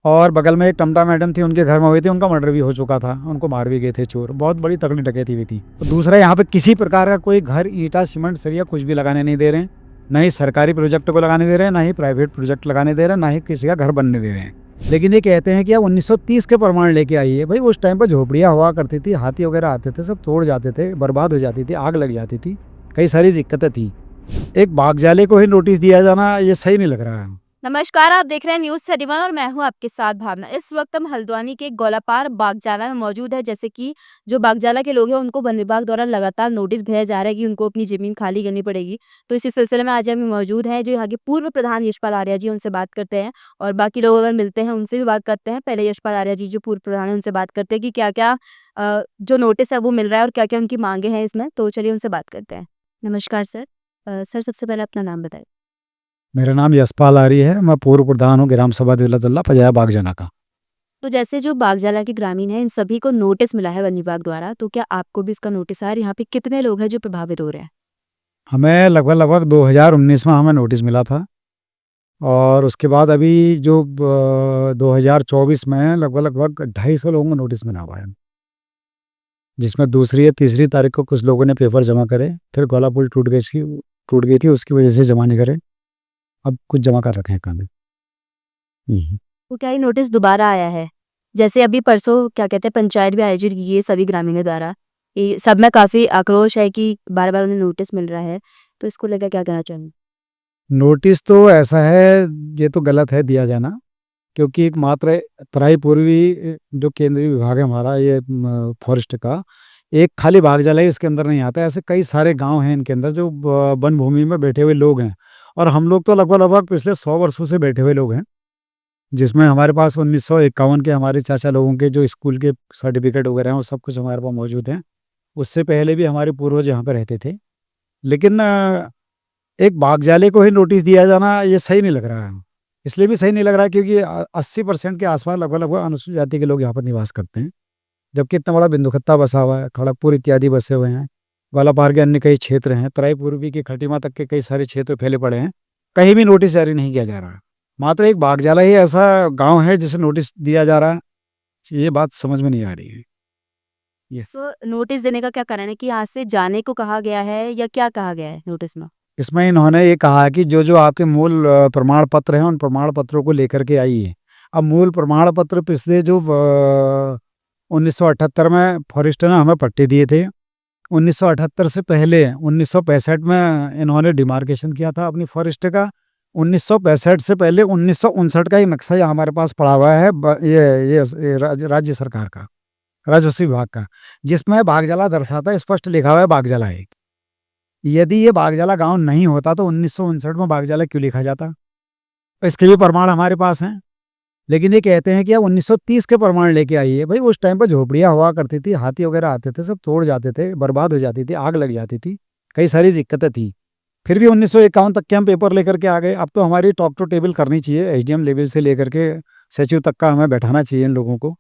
और बगल में एक टमटा मैडम थी, उनके घर में हुई थी, उनका मर्डर भी हो चुका था, उनको मार भी गए थे चोर। बहुत बड़ी तगड़ी डकैती हुई थी। दूसरा, यहाँ पे किसी प्रकार का कोई घर, ईटा, सीमेंट, सरिया कुछ भी लगाने नहीं दे रहे हैं। ना ही सरकारी प्रोजेक्ट को लगाने दे रहे हैं, ना ही प्राइवेट प्रोजेक्ट लगाने दे रहे हैं, ना ही किसी का घर बनने दे रहे हैं। लेकिन ये कहते हैं कि आप 1930 के प्रमाण लेके आइए। भाई उस टाइम पर झोपड़ियाँ हुआ करती थी, हाथी वगैरह आते थे, सब तोड़ जाते थे, बर्बाद हो जाती थी, आग लग जाती थी, कई सारी दिक्कतें थी। एक भागजाले को ही नोटिस दिया जाना ये सही नहीं लग रहा है। नमस्कार, आप देख रहे हैं न्यूज़ 31 और मैं हूं आपके साथ भावना। इस वक्त हम हल्द्वानी के गोलापार बागजाला में मौजूद है। जैसे कि जो बागजाला के लोग हैं उनको वन विभाग द्वारा लगातार नोटिस भेजा जा रहा है कि उनको अपनी ज़मीन खाली करनी पड़ेगी। तो इसी सिलसिले में आज हम मौजूद हैं जो यहाँ के पूर्व प्रधान यशपाल आर्या जी, उनसे बात करते हैं और बाकी लोग अगर मिलते हैं उनसे भी बात करते हैं। पहले यशपाल आर्या जी जो पूर्व प्रधान है उनसे बात करते हैं कि क्या-क्या जो नोटिस है वो मिल रहा है और क्या-क्या उनकी माँगे हैं इसमें। तो चलिए उनसे बात करते हैं। नमस्कार सर। सर सबसे पहले अपना नाम बताइए। मेरा नाम यशपाल आर्य है, मैं पूर्व प्रधान हूँ ग्राम सभा दौलतुल्लाह पजाया बागजाना का। तो जैसे जो बागजाला के ग्रामीण हैं, इन सभी को नोटिस मिला है वन विभाग द्वारा, तो क्या आपको भी इसका नोटिस आया और यहाँ पे कितने लोग हैं जो प्रभावित हो रहे हैं? हमें लगभग 2019 में हमें नोटिस मिला था। और उसके बाद अभी जो 2024 में लगभग 250 लोगों को नोटिस मिला हुआ है, जिसमें दूसरी या तीसरी तारीख को कुछ लोगों ने पेपर जमा करे, फिर गोला पुल टूट गई थी, उसकी वजह से जमा नहीं करे। अब कुछ जमा कर रखे हैं काम। तो क्या ये नोटिस दोबारा आया है? जैसे अभी परसों क्या कहते हैं पंचायत भी आयोजित की है सभी ग्रामीणों द्वारा। ये सब में काफ़ी आक्रोश है कि बार-बार उन्हें नोटिस मिल रहा है, तो इसको लेकर क्या कहना चाहेंगे? नोटिस तो ऐसा है, ये तो गलत है दिया जाना, क्योंकि एक मात्र तराई पूर्वी जो केंद्रीय विभाग है हमारा, ये फॉरेस्ट का एक खाली भागजाला ही इसके अंदर नहीं आता। ऐसे कई सारे गांव हैं इनके अंदर जो वन भूमि में बैठे हुए लोग हैं। और हम लोग तो लगभग पिछले 100 वर्षों से बैठे हुए लोग हैं, जिसमें हमारे पास 1951 के हमारे चाचा लोगों के जो स्कूल के सर्टिफिकेट वगैरह हैं वो सब कुछ हमारे पास मौजूद हैं। उससे पहले भी हमारे पूर्वज यहाँ पर रहते थे। लेकिन एक भागजाले को ही नोटिस दिया जाना ये सही नहीं लग रहा है। इसलिए भी सही नहीं लग रहा है क्योंकि 80% के आसपास लगभग अनुसूचित जाति के लोग यहाँ पर निवास करते हैं। जबकि इतना बड़ा बिंदुखत्ता बसा हुआ है, खड़गपुर इत्यादि बसे हुए हैं, ग्वालापार के अन्य कई क्षेत्र हैं, तराई पूर्वी की खटीमा तक के कई सारे क्षेत्र फैले पड़े हैं। कहीं भी नोटिस जारी नहीं किया जा रहा है। मात्र एक बागजाला ही ऐसा गांव है जिसे नोटिस दिया जा रहा है। ये बात समझ में नहीं आ रही है। ये तो नोटिस देने का क्या कारण है कि यहाँ से जाने को कहा गया है या क्या कहा गया है नोटिस में? इसमें इन्होंने ये कहा है कि जो जो आपके मूल प्रमाण पत्र हैं उन प्रमाण पत्रों को लेकर के आइए। अब मूल प्रमाण पत्र पिछले जो 1978 में फॉरेस्ट ने हमें पट्टे दिए थे। 1978 से पहले 1965 में इन्होंने डिमार्केशन किया था अपनी फॉरेस्ट का। 1965 से पहले 1959 का ही नक्शा यहाँ हमारे पास पड़ा हुआ है, ये राज्य सरकार का, राजस्व विभाग का, जिसमें बागजाला दर्शाता है, स्पष्ट लिखा हुआ है बागजाला है। यदि ये बागजाला गांव नहीं होता तो 1959 में बागजाला क्यों लिखा जाता? इसके भी प्रमाण हमारे पास हैं। लेकिन ये कहते हैं कि आप 1930 के प्रमाण लेके आइए। भाई उस टाइम पर झोपड़ियाँ हुआ करती थी, हाथी वगैरह आते थे, सब तोड़ जाते थे, बर्बाद हो जाती थी, आग लग जाती थी, कई सारी दिक्कतें थी। फिर भी 1951 तक के हम पेपर लेकर के आ गए। अब तो हमारी टॉप टू टेबल करनी चाहिए, एसडीएम लेवल से लेकर के सचिव तक का हमें बैठाना चाहिए। इन लोगों को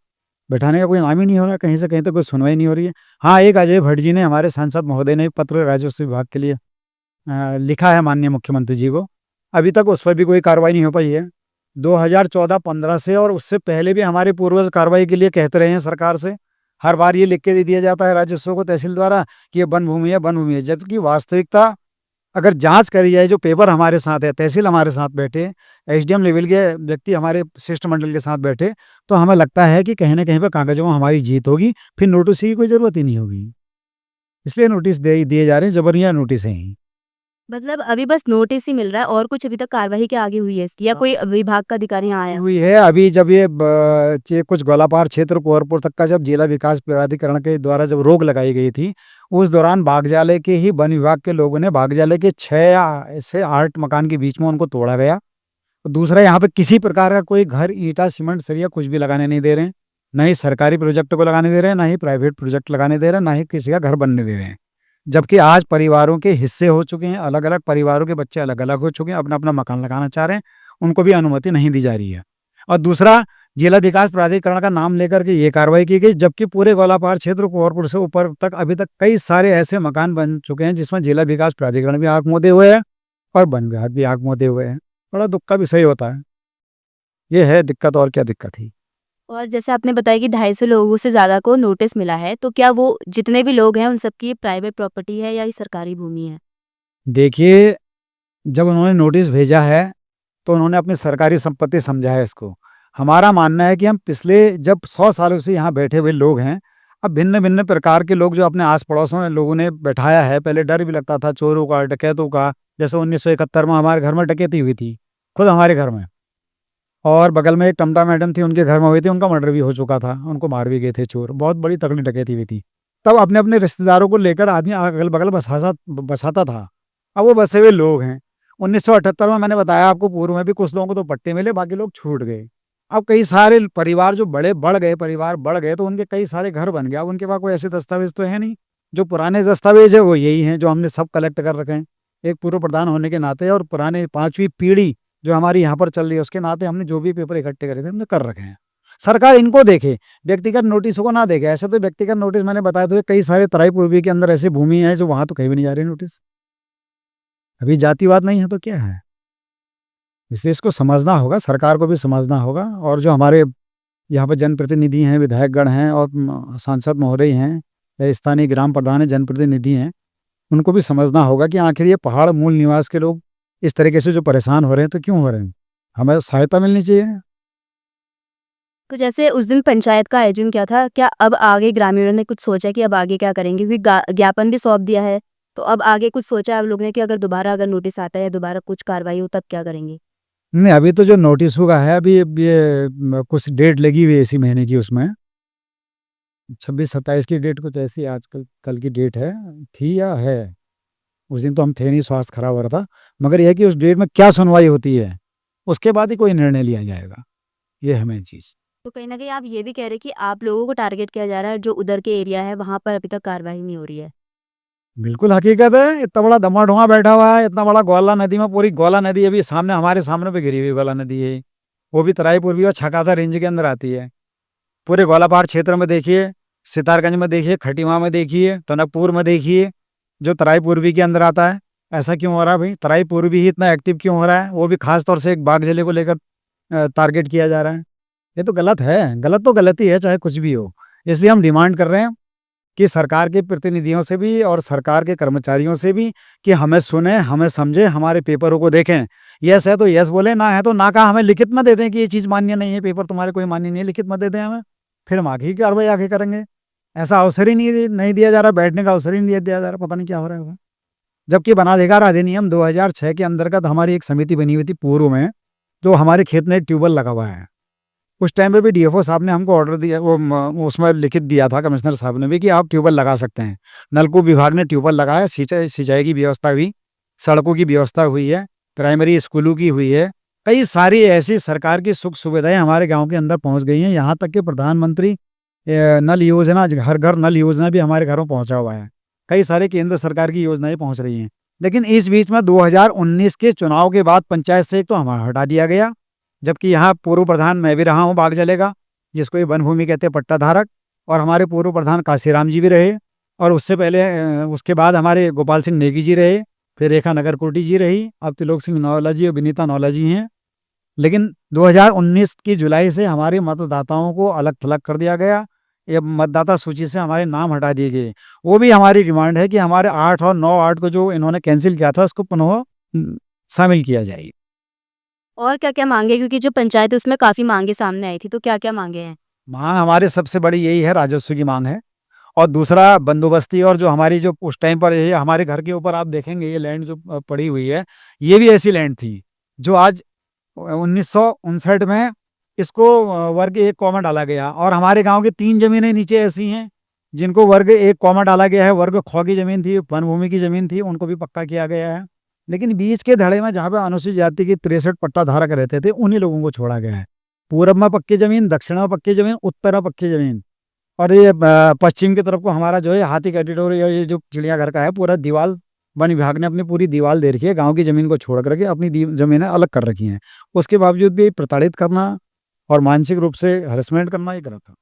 बैठाने का कोई नाम ही नहीं हो रहा, कहीं से कहीं तक कोई सुनवाई नहीं हो रही है। हाँ, एक अजय भट्ट जी ने, हमारे सांसद महोदय ने, एक पत्र राजस्व विभाग के लिए लिखा है माननीय मुख्यमंत्री जी को। अभी तक उस पर भी कोई कार्रवाई नहीं हो पाई है। 2014-15 से और उससे पहले भी हमारे पूर्वज कार्रवाई के लिए कहते रहे हैं सरकार से। हर बार ये लिख के दे दिया जाता है राजस्व को तहसील द्वारा कि ये वन भूमि है, वन भूमि है। जबकि वास्तविकता अगर जांच करी जाए, जो पेपर हमारे साथ है, तहसील हमारे साथ बैठे, एसडीएम लेवल के व्यक्ति हमारे शिष्टमंडल के साथ बैठे, तो हमें लगता है कि कहीं ना कहीं पर कागजों में हमारी जीत होगी, फिर नोटिस की कोई ज़रूरत ही नहीं होगी। इसलिए नोटिस दे दिए जा रहे हैं, जबरिया नोटिस हैं। मतलब अभी बस नोटिस ही मिल रहा है और कुछ अभी तक कार्रवाई के आगे हुई है इसकी या कोई विभाग का अधिकारी यहाँ आया? हुई है। अभी जब ये कुछ ग्वालापार क्षेत्र कोहरपुर तक का जब जिला विकास प्राधिकरण के द्वारा जब रोक लगाई गई थी, उस दौरान बागजाले के ही वन विभाग के लोगों ने बागजाले के 6 से 8 मकान के बीच में उनको तोड़ा गया। दूसरा, यहाँ पे किसी प्रकार का कोई घर, ईटा, सीमेंट, सरिया कुछ भी लगाने नहीं दे रहे हैं। ना ही सरकारी प्रोजेक्ट को लगाने दे रहे हैं, ना ही प्राइवेट प्रोजेक्ट लगाने दे रहे हैं, ना ही किसी का घर बनने दे रहे हैं। जबकि आज परिवारों के हिस्से हो चुके हैं, अलग अलग परिवारों के बच्चे अलग अलग हो चुके हैं, अपना अपना मकान लगाना चाह रहे हैं, उनको भी अनुमति नहीं दी जा रही है। और दूसरा, जिला विकास प्राधिकरण का नाम लेकर के ये कार्रवाई की गई, जबकि पूरे ग्वालापार क्षेत्र कोहरपुर से ऊपर तक अभी तक कई सारे ऐसे मकान बन चुके हैं जिसमें जिला विकास प्राधिकरण भी आंख मूंदे हुए है और वन विभाग भी आंख मूंदे हुए हैं। बड़ा दुख का विषय होता है। ये है दिक्कत, और क्या दिक्कत थी। और जैसे आपने बताया कि 250 लोगों से ज़्यादा को नोटिस मिला है, तो क्या वो जितने भी लोग हैं उन सबकी प्राइवेट प्रॉपर्टी है या ये सरकारी भूमि है? देखिए, जब उन्होंने नोटिस भेजा है, तो उन्होंने अपनी सरकारी संपत्ति समझा है इसको। हमारा मानना है कि हम पिछले जब 100 सालों से यहाँ बैठे हुए लोग हैं, अब भिन्न-भिन्न प्रकार के लोग जो अपने आस-पड़ोस में लोगों ने बैठाया है, पहले डर भी लगता था चोरों का, डकैतों का, जैसे 1971 में हमारे घर में डकैती हुई थी, खुद हमारे घर में। और बगल में एक टमटा मैडम थी, उनके घर में हुई थी, उनका मर्डर भी हो चुका था, उनको मार भी गए थे चोर, बहुत बड़ी तगड़ी डकैती हुई थी। तब अपने-अपने रिश्तेदारों को लेकर आदमी अगल-बगल बसाता था। अब वो बसे हुए लोग हैं। 1978 में मैंने बताया आपको, पूर्व में भी कुछ लोगों को तो पट्टे मिले, बाकी लोग छूट गए। अब कई सारे परिवार जो परिवार बढ़ गए, तो उनके कई सारे घर बन गए। अब उनके पास कोई ऐसे दस्तावेज़ तो है नहीं। जो पुराने दस्तावेज़ हैं, वो यही हैं, जो हमने सब कलेक्ट कर रखे हैं। एक पूर्व प्रधान होने के नाते और पुराने 5वीं पीढ़ी जो हमारी यहाँ पर चल रही है, उसके नाते हमने जो भी पेपर इकट्ठे करे थे, हमने कर रखे हैं। सरकार इनको देखे, व्यक्तिगत नोटिसों को ना देखे। ऐसे तो व्यक्तिगत नोटिस मैंने बताया, तो कई सारे तराई पूर्वी के अंदर ऐसी भूमि है जो वहाँ तो कहीं भी नहीं जा रही नोटिस। अभी जातिवाद नहीं है तो क्या है? इसलिए इसको समझना होगा, सरकार को भी समझना होगा, और जो हमारे यहाँ पे जनप्रतिनिधि हैं, विधायकगण हैं और सांसद महोदय हैं, या स्थानीय ग्राम प्रधान हैं, जनप्रतिनिधि हैं, उनको भी समझना होगा कि आखिर ये पहाड़ मूल निवास के लोग इस तरीके से जो परेशान हो रहे हैं, तो क्यों हो रहे हैं? हमें सहायता मिलनी चाहिए। तो जैसे उस दिन पंचायत का आयोजन किया था, क्या अब आगे ग्रामीणों ने कुछ सोचा कि अब आगे क्या करेंगे? क्योंकि ज्ञापन भी सौंप दिया है, तो अब आगे कुछ सोचा है आप लोगों ने कि अगर दोबारा अगर नोटिस आता है या दोबारा कुछ कार्रवाई हो तब क्या करेंगे? नहीं, अभी तो जो नोटिस हुआ है, अभी ये कुछ डेट लगी हुई है इसी महीने की, उसमें 26-27 की डेट कुछ ऐसी आजकल कल की डेट है, थी या है। उस दिन तो हम थे नहीं, स्वास्थ्य खराब हो रहा था। मगर यह है कि उस डेट में क्या सुनवाई होती है, उसके बाद ही कोई निर्णय लिया जाएगा। ये है मेन चीज़। तो कहीं न कहीं आप ये भी कह रहे हैं कि आप लोगों को टारगेट किया जा रहा है, जो उधर के एरिया है वहाँ पर अभी तक कार्रवाई नहीं हो रही है। बिल्कुल हकीकत है, इतना बड़ा दमा-ढुआ बैठा हुआ है, इतना बड़ा ग्वाला नदी में, पूरी ग्वाला नदी अभी सामने, हमारे सामने पे घिरी हुई ग्वाला नदी है। वो भी तराई पूर्वी और छकाता रेंज के अंदर आती है। पूरे ग्वालापार क्षेत्र में देखिए, सितारगंज में देखिए, खटीमा में देखिए, टनकपुर में देखिए, जो तराई पूर्वी के अंदर आता है। ऐसा क्यों हो रहा है भाई? तराई पूर्वी ही इतना एक्टिव क्यों हो रहा है? वो भी खास तौर से एक बाघ जिले को लेकर टारगेट किया जा रहा है। ये तो गलत है, गलत तो गलत ही है, चाहे कुछ भी हो। इसलिए हम डिमांड कर रहे हैं कि सरकार के प्रतिनिधियों से भी और सरकार के कर्मचारियों से भी कि हमें सुने, हमें समझे, हमारे पेपरों को देखें। यस है तो यस बोले, ना है तो ना का हमें लिखित में दे दें कि ये चीज़ मान्य नहीं है, पेपर तुम्हारे कोई मान्य नहीं है, लिखित में दे दें हमें। फिर हम आगे की कार्रवाई आगे करेंगे। ऐसा अवसर ही नहीं दिया जा रहा, बैठने का अवसर ही नहीं दिया जा रहा, पता नहीं क्या हो रहा है। जबकि वनाधिकार अधिनियम 2006 के अंतर्गत हमारी एक समिति बनी हुई थी पूर्व में, जो हमारे खेत में एक ट्यूबवेल लगा हुआ है। उस टाइम पे भी डीएफओ साहब ने हमको ऑर्डर दिया, उसमें लिखित दिया था कमिश्नर साहब ने भी कि आप ट्यूबवेल लगा सकते हैं। नलकूप विभाग ने ट्यूबवेल लगाया, सिंचाई की व्यवस्था हुई, सड़कों की व्यवस्था हुई है, प्राइमरी स्कूलों की हुई है। कई सारी ऐसी सरकार की सुख सुविधाएं हमारे गांव के अंदर पहुंच गई हैं। यहाँ तक कि प्रधानमंत्री नल योजना, हर घर नल योजना भी हमारे घरों पहुंचा हुआ है। कई सारे केंद्र सरकार की योजनाएं पहुंच रही हैं। लेकिन इस बीच में 2019 के चुनाव के बाद पंचायत से एक तो हमारा हटा दिया गया, जबकि यहाँ पूर्व प्रधान मैं भी रहा हूँ बाग जलेगा, जिसको ये वन भूमि कहते हैं, पट्टाधारक, और हमारे पूर्व प्रधान काशीराम जी भी रहे, और उससे पहले उसके बाद हमारे गोपाल सिंह नेगी जी रहे, फिर रेखा नगरकोटी जी रही, अब त्रिलोक सिंह नौला जी और विनीता नौला जी हैं। लेकिन 2019 की जुलाई से हमारे मतदाताओं को अलग थलग कर दिया गया, ये मतदाता सूची से हमारे नाम हटा दिए गए। वो भी हमारी डिमांड है कि हमारे 8 और 9-8 को जो इन्होंने कैंसिल किया था, उसको पुनः शामिल किया जाए। और क्या-क्या माँगे? क्योंकि जो पंचायत है उसमें काफ़ी माँगे सामने आई थी, तो क्या-क्या माँगे हैं? मांग हमारे सबसे बड़ी यही है, राजस्व की मांग है, और दूसरा बंदोबस्ती, और जो हमारी जो उस टाइम पर ये हमारे घर के ऊपर आप देखेंगे ये लैंड जो पड़ी हुई है, ये भी ऐसी लैंड थी जो आज 1959 में इसको वर्ग 1 कॉमा डाला गया, और हमारे गांव की 3 जमीनें नीचे ऐसी हैं जिनको वर्ग 1 कॉमा डाला गया है। वर्ग ख की जमीन थी, वन भूमि की जमीन थी, उनको भी पक्का किया गया है। लेकिन बीच के धड़े में जहाँ पे अनुसूचित जाति की 63 पट्टा धारक रहते थे, उन्हीं लोगों को छोड़ा गया है। पूरब में पक्की जमीन, दक्षिण में पक्की जमीन, उत्तर में पक्की जमीन, और ये पश्चिम की तरफ को हमारा जो है हाथी का टेरिटोरी, ये जो चिड़ियाघर का है, पूरा दीवार वन विभाग ने अपनी पूरी दीवार दे रखी है। गांव की जमीन को छोड़ करके अपनी जमीनें अलग कर रखी हैं। उसके बावजूद भी प्रताड़ित करना और मानसिक रूप से हरेसमेंट करना, ये गलत है।